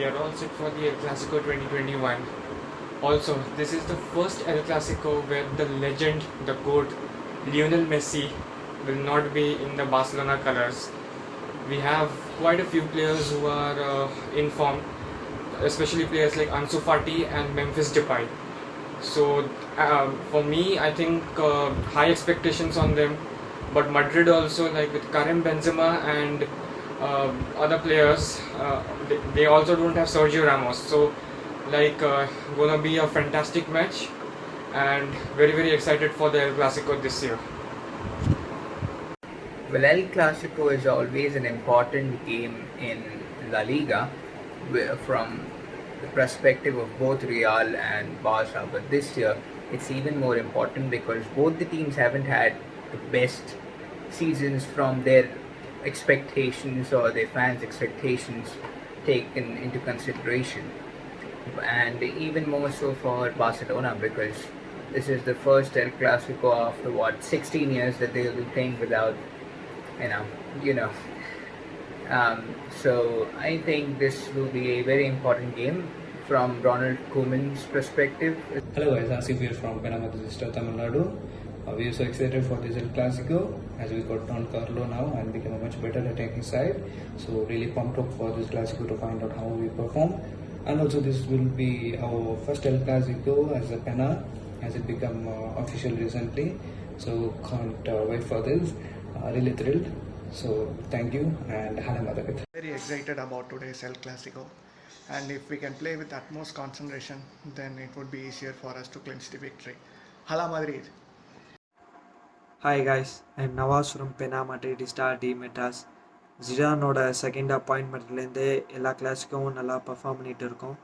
we are all set for the El Clasico 2021. Also, this is the first El Clasico where the legend, the GOAT, Lionel Messi will not be in the Barcelona colours. We have quite a few players who are in form, especially players like Ansu Fati and Memphis Depay. So for me, I think high expectations on them. But Madrid also, like with Karim Benzema and other players, they also don't have Sergio Ramos. So gonna be a fantastic match, and very excited for the El Clasico this year. Well, El Clasico is always an important game in La Liga from the perspective of both Real and Barca. But this year, it's even more important because both the teams haven't had the best seasons from their expectations or their fans' expectations taken into consideration. And even more so for Barcelona because this is the first El Clasico after 16 years that they'll be playing without you know. So I think this will be a very important game from Ronald Koeman's perspective. Hello guys, Asif here from Penamata District, Tamil Nadu. We are so excited for this El Clasico as we got Don Carlo now and become a much better attacking side. So really pumped up for this Clasico to find out how we perform. And also this will be our first El Clasico as a Pena as it become official recently. So can't wait for this. Really thrilled. So thank you and Hala Madrid. Very excited about today's El Clasico, and if we can play with utmost concentration, then it would be easier for us to clinch the victory. Hala Madrid. Hi guys, I'm Nawaz from Pena Madridista de Metas. ஜிடானோட second அப்பாயின்மெண்ட்லேருந்தே எல்லா கிளாஸுக்கும் நல்லா perform பண்ணிகிட்டு இருக்கோம்.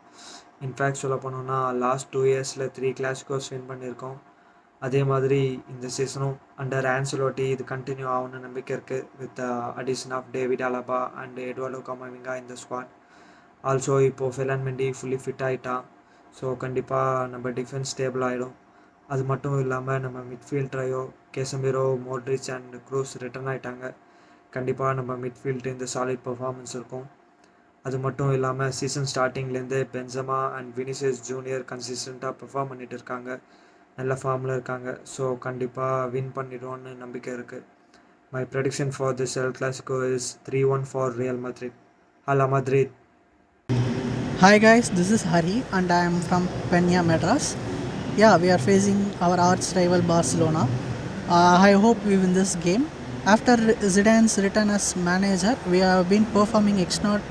In fact சொல்ல போனோம்னா last 2 இயர்ஸில் 3 கிளாஸுக்கோஸ் வின் பண்ணியிருக்கோம். அதே மாதிரி இந்த சீசனும் அண்டர் ஆன்சலோட்டி இது கண்டினியூ ஆகும்னு நம்பிக்கை இருக்குது with addition of David Alaba and Eduardo Camavinga இந்த ஸ்குவாட். ஆல்சோ இப்போது ஃபெலான் மெண்டி ஃபுல்லி ஃபிட் ஆகிட்டான். ஸோ கண்டிப்பாக நம்ம டிஃபென்ஸ் ஸ்டேபிள் ஆகிடும். அது மட்டும் இல்லாமல் நம்ம midfield trio Casemiro Modric and Kroos return ஆகிட்டாங்க. கண்டிப்பாக நம்ம மிட்ஃபீல்டு இந்த சாலிட் பர்ஃபார்மன்ஸ் இருக்கும். அது மட்டும் இல்லாமல் சீசன் ஸ்டார்டிங்லேருந்தே பென்சமா அண்ட் வினிசியஸ் ஜூனியர் கன்சிஸ்டண்ட்டாக பெர்ஃபார்ம் பண்ணிகிட்டு இருக்காங்க, நல்ல ஃபார்மில் இருக்காங்க. ஸோ கண்டிப்பாக வின் பண்ணிடுவோன்னு நம்பிக்கை இருக்குது. My prediction for this El Clasico is 3-1 for Real Madrid. Hala Madrid. Hi guys, this is Hari and I am from Peña Madras. Yeah, we are facing our arch rival Barcelona. I hope we win this game. After Zidane's return as manager, we have been performing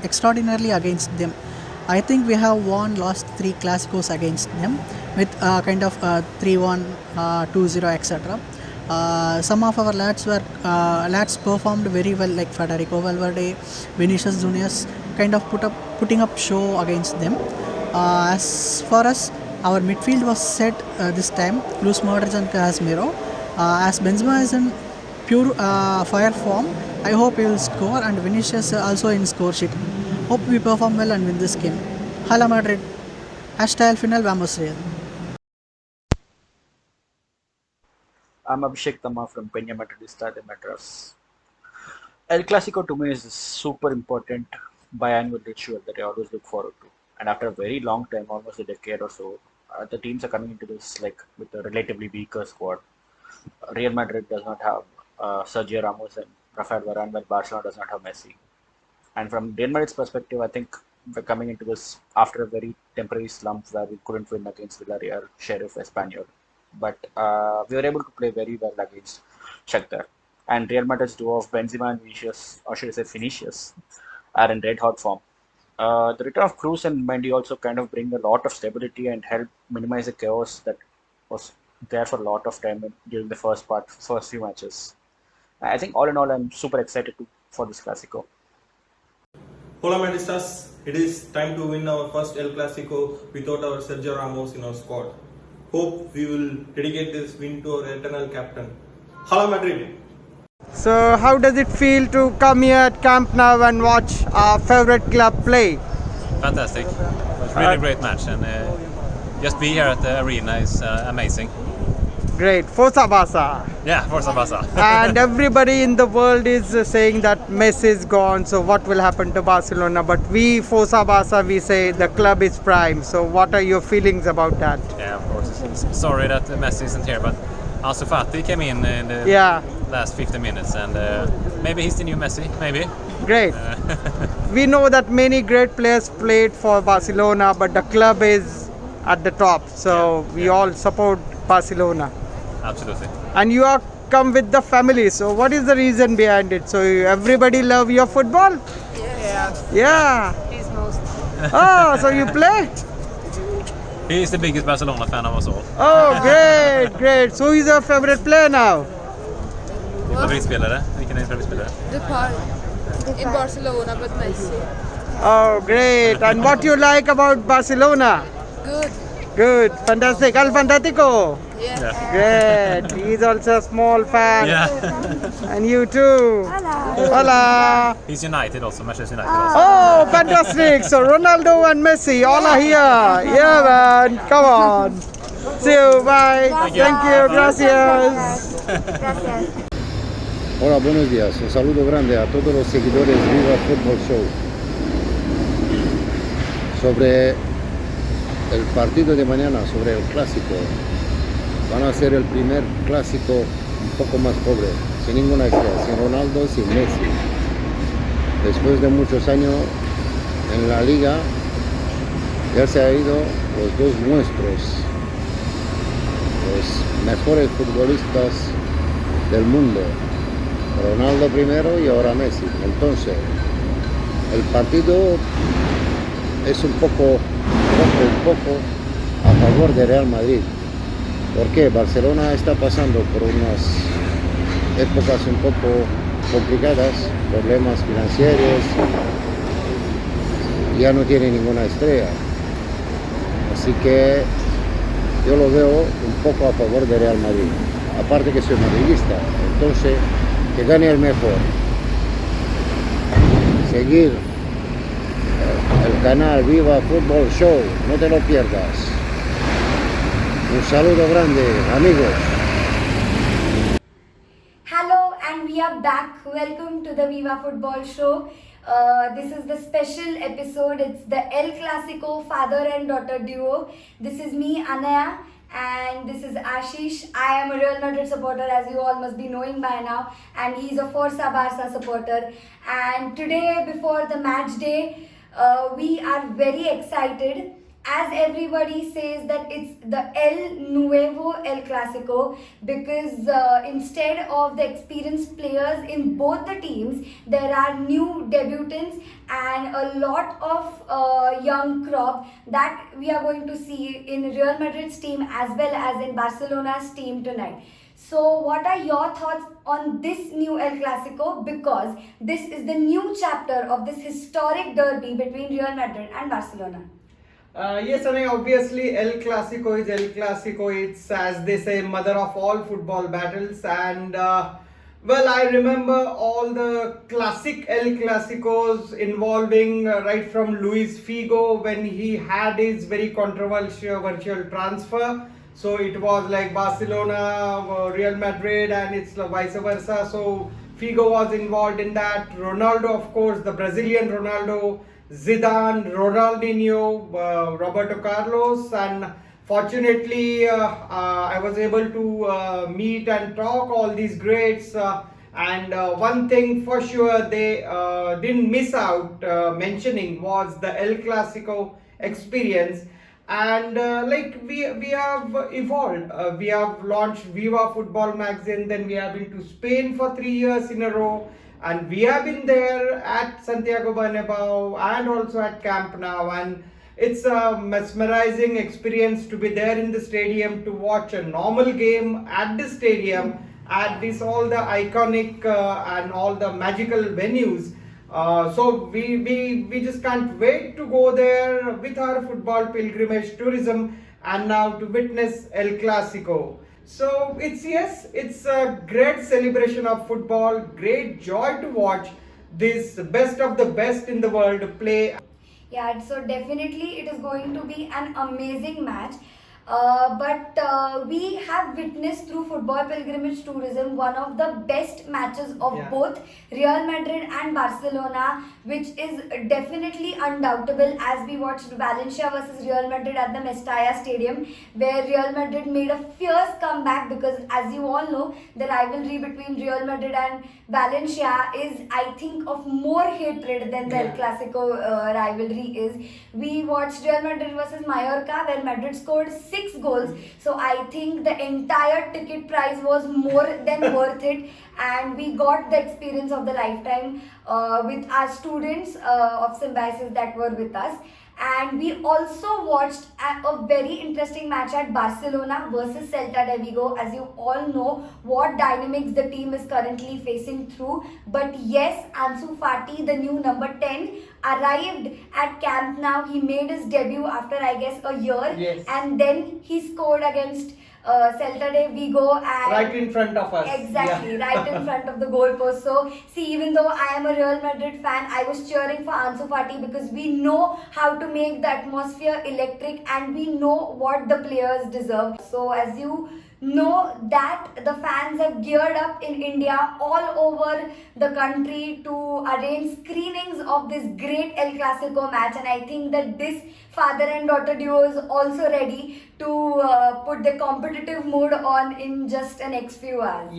extraordinarily against them. I think we have won last 3 Clásicos against them with kind of 3-1, 2-0, etc. Some of our lads performed very well, like Federico Valverde, Vinicius Juniors, kind of putting up show against them. As far as our midfield was set this time, Luis Modric and Casemiro. As Benzema is in pure fire form, I hope he will score, and Vinicius also in score sheet. Hope we perform well and win this game. Hala Madrid. #, final, vamos Real. I'm Abhishek Tama from Peña Madridista de Madras. El Clasico to me is a super important biannual ritual that I always look forward to. And after a very long time, almost a decade or so, the teams are coming into this like with a relatively weaker squad. Real Madrid does not have Sergio Ramos and Rafael Varane, while Barcelona does not have Messi. And from Real Madrid's perspective, I think we're coming into this after a very temporary slump where we couldn't win against Villarreal, Sheriff, Espanyol. But we were able to play very well against Shakhtar. And Real Madrid's duo of Benzema and Vinicius, or should I say Vinicius, are in red hot form. The return of Cruz and Mendy also kind of bring a lot of stability and help minimize the chaos that was there for a lot of time during the first few matches. I think all in all, I'm super excited for this Clasico. Hola Madridistas, it is time to win our first El Clasico without our Sergio Ramos in our squad. Hope we will dedicate this win to our eternal captain. Hala Madrid! So how does it feel to come here at Camp Nou and watch our favorite club play? Fantastic. It was really great match, and just be here at the arena is amazing. Great. Forza Barca. Yeah, Forza Barca. And everybody in the world is saying that Messi is gone, so what will happen to Barcelona? But we, Forza Barca, we say the club is prime. So what are your feelings about that? Yeah, of course. Sorry that Messi isn't here, but Ansu Fati came in the last 50 minutes, and maybe he's the new Messi, maybe. Great. We know that many great players played for Barcelona, but the club is at the top, so we all support Barcelona. Absolutely. And you are come with the family, so what is the reason behind it? So everybody love your football? Yeah. He's most. Oh, so you play? He is the biggest Barcelona fan of us all. Oh, great, great. So he's your favorite player now? Din favoritspelare? Vilken är din favoritspelare? Depay. In Barcelona, but Messi. Oh, great. And what you like about Barcelona? Good. Good, fantastic. Al Fantástico. Yeah. Great. He's also a small fan. Yeah. And you too. Hola. He's United also, Manchester United also. Oh, fantastic. So Ronaldo and Messi all are here. Yeah, man. Come on. See you. Bye. Thank you. Gracias. Hola, buenos días. Un saludo grande a todos los seguidores de Viva Football Show. Sobre el partido de mañana, sobre el clásico, van a ser el primer clásico un poco más pobre, sin ninguna estrella, sin Ronaldo, sin Messi. Después de muchos años en la liga, ya se han ido los dos nuestros, los mejores futbolistas del mundo. Ronaldo primero y ahora Messi. Entonces, el partido es un poco a favor de Real Madrid. Porque Barcelona está pasando por unas épocas un poco complicadas, problemas financieros, ya no tiene ninguna estrella. Así que yo lo veo un poco a favor de Real Madrid. Aparte que soy madridista, entonces que gane el mejor. Seguir el canal Viva Football Show, no te lo pierdas. Un saludo grande, amigos. Hello, and we are back. Welcome to the Viva Football Show. This is the special episode. It's the El Clasico father and daughter duo. This is me, Anaya, and this is Ashish. I am a Real Madrid supporter, as you all must be knowing by now, and he's a Forza Barca supporter. And today, before the match day, we are very excited, as everybody says that it's the El Nuevo El Clasico, because instead of the experienced players in both the teams, there are new debutants and a lot of young crop that we are going to see in Real Madrid's team as well as in Barcelona's team tonight. So what are your thoughts on this new El Clasico, because this is the new chapter of this historic derby between Real Madrid and Barcelona? Yes, I mean, obviously El Clasico is El Clasico. It's, as they say, mother of all football battles. And well, I remember all the classic El Clasicos involving right from Luis Figo when he had his very controversial virtual transfer. So it was like Barcelona, Real Madrid, and it's vice versa. So Figo was involved in that. Ronaldo, of course, the Brazilian Ronaldo, Zidane, Ronaldinho, Roberto Carlos, and fortunately I was able to meet and talk all these greats, and one thing for sure they didn't miss out mentioning was the El Clasico experience. And like we have evolved, we have launched Viva Football magazine, then we have been to Spain for 3 years in a row, and we have been there at Santiago Bernabeu and also at Camp Nou, and it's a mesmerizing experience to be there in the stadium, to watch a normal game at the stadium, at this all the iconic and all the magical venues. So we just can't wait to go there with our football pilgrimage tourism and now to witness El Clasico. So it's a great celebration of football, great joy to watch this best of the best in the world play. Yeah, so definitely it is going to be an amazing match. But we have witnessed through football pilgrimage tourism one of the best matches of both Real Madrid and Barcelona, which is definitely undoubtable, as we watched Valencia versus Real Madrid at the Mestalla Stadium, where Real Madrid made a fierce comeback, because as you all know, the rivalry between Real Madrid and Valencia is, I think, of more hatred than the El Clasico rivalry is. We watched Real Madrid versus Mallorca, where Madrid scored 6 goals. So I think the entire ticket price was more than worth it, and we got the experience of the lifetime with our students of Symbiosis that were with us. And we also watched a very interesting match at Barcelona versus Celta de Vigo. As you all know, what dynamics the team is currently facing through. But yes, Ansu Fati, the new number 10, arrived at Camp Nou. He made his debut after, I guess, a year. And then he scored against Celta de Vigo, and right in front of us. Exactly, right in front of the goalpost. So, see, even though I am a Real Madrid fan, I was cheering for Ansu Fati, because we know how to make the atmosphere electric and we know what the players deserve. So, as you know, that the fans have geared up in India, all over the country, to arrange screenings of this great El Clasico match, and I think that this father and daughter duo is also ready to put the competitive mode on in just the next few hours.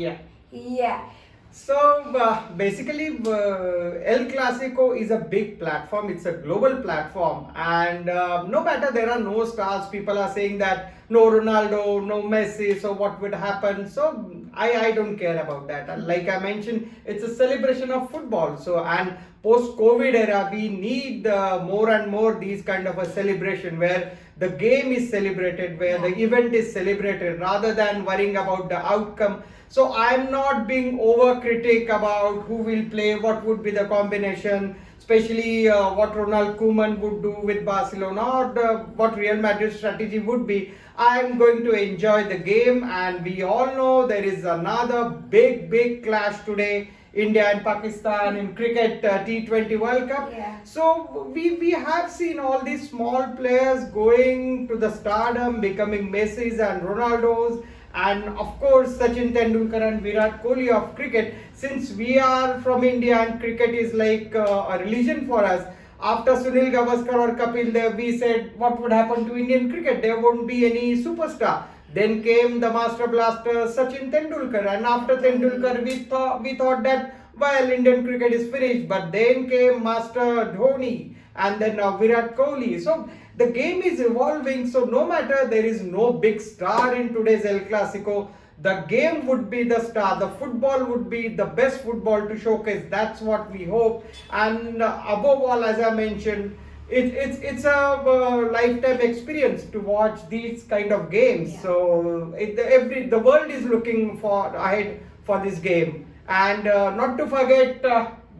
Yeah. So basically, El Clasico is a big platform. It's a global platform, and no matter there are no stars, people are saying that no Ronaldo, no Messi, so what would happen? So I don't care about that. Like I mentioned, it's a celebration of football. So, and post-COVID era, we need more and more these kind of a celebration where the game is celebrated, where the event is celebrated, rather than worrying about the outcome. So I'm not being overcritic about who will play, what would be the combination, especially what Ronald Koeman would do with Barcelona, or what Real Madrid's strategy would be. I'm going to enjoy the game, and we all know there is another big clash today, India and Pakistan in cricket T20 World Cup. So we have seen all these small players going to the stardom, becoming Messi's and Ronaldo's, and of course Sachin Tendulkar and Virat Kohli of cricket. Since we are from India and cricket is like a religion for us, after Sunil Gavaskar or Kapil Dev, we said what would happen to Indian cricket? There won't be any superstar. Then came the master blaster Sachin Tendulkar, and after Tendulkar we thought that, well, Indian cricket is finished. But then came Master Dhoni, and then now Virat Kohli. So the game is evolving. So no matter there is no big star in today's El Clasico, the game would be the star. The football would be the best football to showcase. That's what we hope. And above all, as I mentioned, it's a lifetime experience to watch these kind of games. So the world is looking ahead for this game. And not to forget,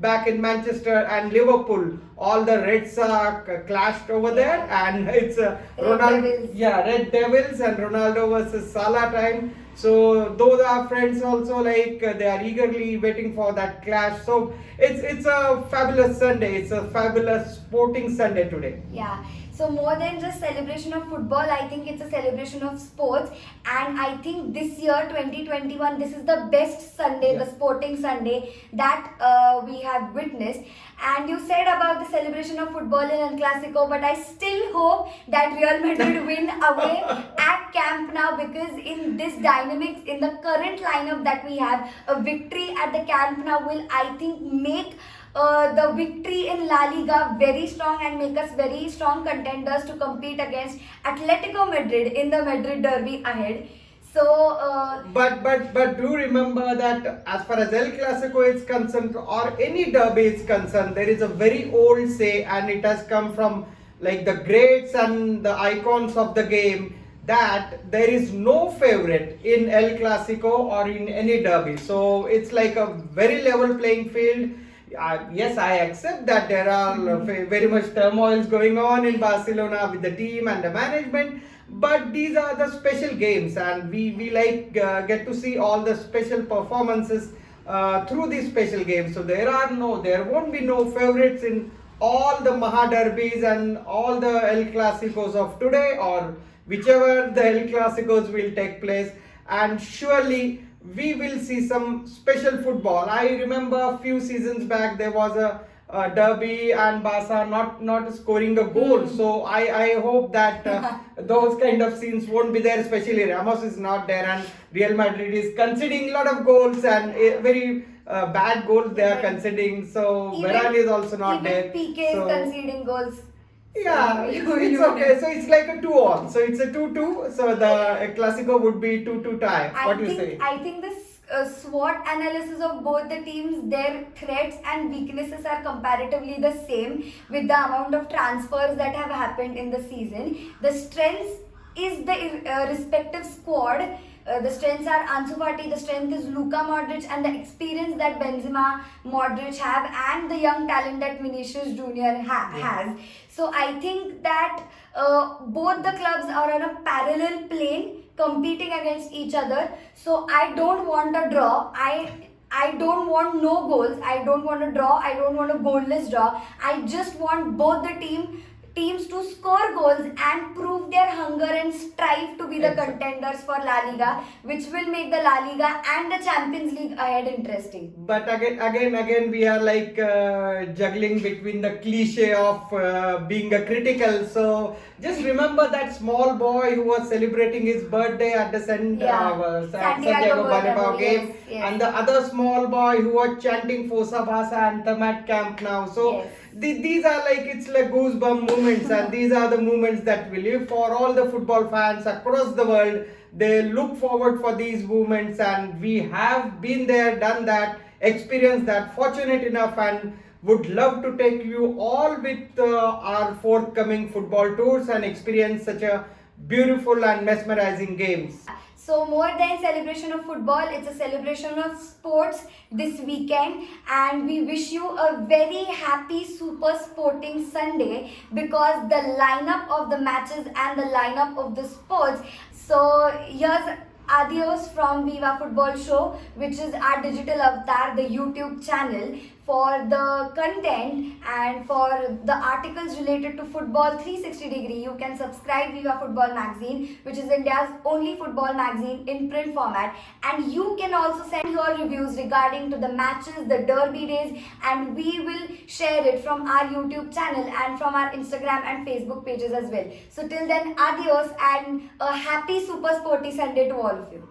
back in Manchester and Liverpool, all the Red Sox clashed over there, and it's Red Devils and Ronaldo versus Salah time. So those are friends also, like they are eagerly waiting for that clash. So it's a fabulous Sunday. It's a fabulous sporting Sunday today. Yeah. So more than just celebration of football, I think it's a celebration of sports. And I think this year, 2021, this is the best Sunday, the sporting Sunday that we have witnessed. And you said about the celebration of football in El Clasico, but I still hope that Real Madrid win away at Camp Nou, because in this dynamics, in the current lineup that we have, a victory at the Camp Nou will, I think, make the victory in La Liga very strong and make us very strong contenders to compete against Atletico Madrid in the Madrid derby ahead. So, but do remember that as far as El Clasico is concerned, or any derby is concerned, there is a very old say, and it has come from like the greats and the icons of the game, that there is no favorite in El Clasico or in any derby. So it's like a very level playing field. Yes, I accept that there are very much turmoils going on in Barcelona with the team and the management, but these are the special games, and we like get to see all the special performances through these special games. So there won't be no favorites in all the Maha Derbys and all the El Clasicos of today, or whichever the El Clasicos will take place, and surely we will see some special football. I remember a few seasons back there was a Derby and Barca not scoring a goal. So I hope that those kind of scenes won't be there, especially Ramos is not there and Real Madrid is conceding a lot of goals and very bad goals they are conceding. So Varane is also not there. Even PK is conceding goals. Yeah, it's okay. So it's like a 2-all. So it's a 2-2. So the Clasico would be 2-2 tie. What do you say? I think this SWOT analysis of both the teams, their threats and weaknesses are comparatively the same with the amount of transfers that have happened in the season. The strengths is the respective squad. The strengths are Ansu Fati, the strength is Luka Modric, and the experience that Benzema, Modric have, and the young talent that Vinicius Junior has. So I think that both the clubs are on a parallel plane, competing against each other. So I don't want a draw. I don't want no goals. I don't want a draw. I don't want a goalless draw. I just want both the teams to score goals and prove their hunger and strive to be the contenders for La Liga, which will make the La Liga and the Champions League ahead interesting. But again, we are like juggling between the cliche of being a critical. So just remember that small boy who was celebrating his birthday at the Santiago Bernabeu game, and the other small boy who was chanting Fossa Barca anthem at Camp Nou. So these are like, it's like goosebump moments, and these are the moments that we live for. All the football fans across the world, they look forward for these moments, and we have been there, done that, experienced that, fortunate enough, and would love to take you all with our forthcoming football tours and experience such a beautiful and mesmerizing games. So more than celebration of football, it's a celebration of sports this weekend, and we wish you a very happy super sporting Sunday, because the lineup of the matches and the lineup of the sports. So here's adios from Viva Football Show, which is our digital avatar, the YouTube channel. For the content and for the articles related to football 360 degree, you can subscribe Viva Football Magazine, which is India's only football magazine in print format. And you can also send your reviews regarding to the matches, the derby days, and we will share it from our YouTube channel and from our Instagram and Facebook pages as well. So till then, adios and a happy super sporty Sunday to all of you.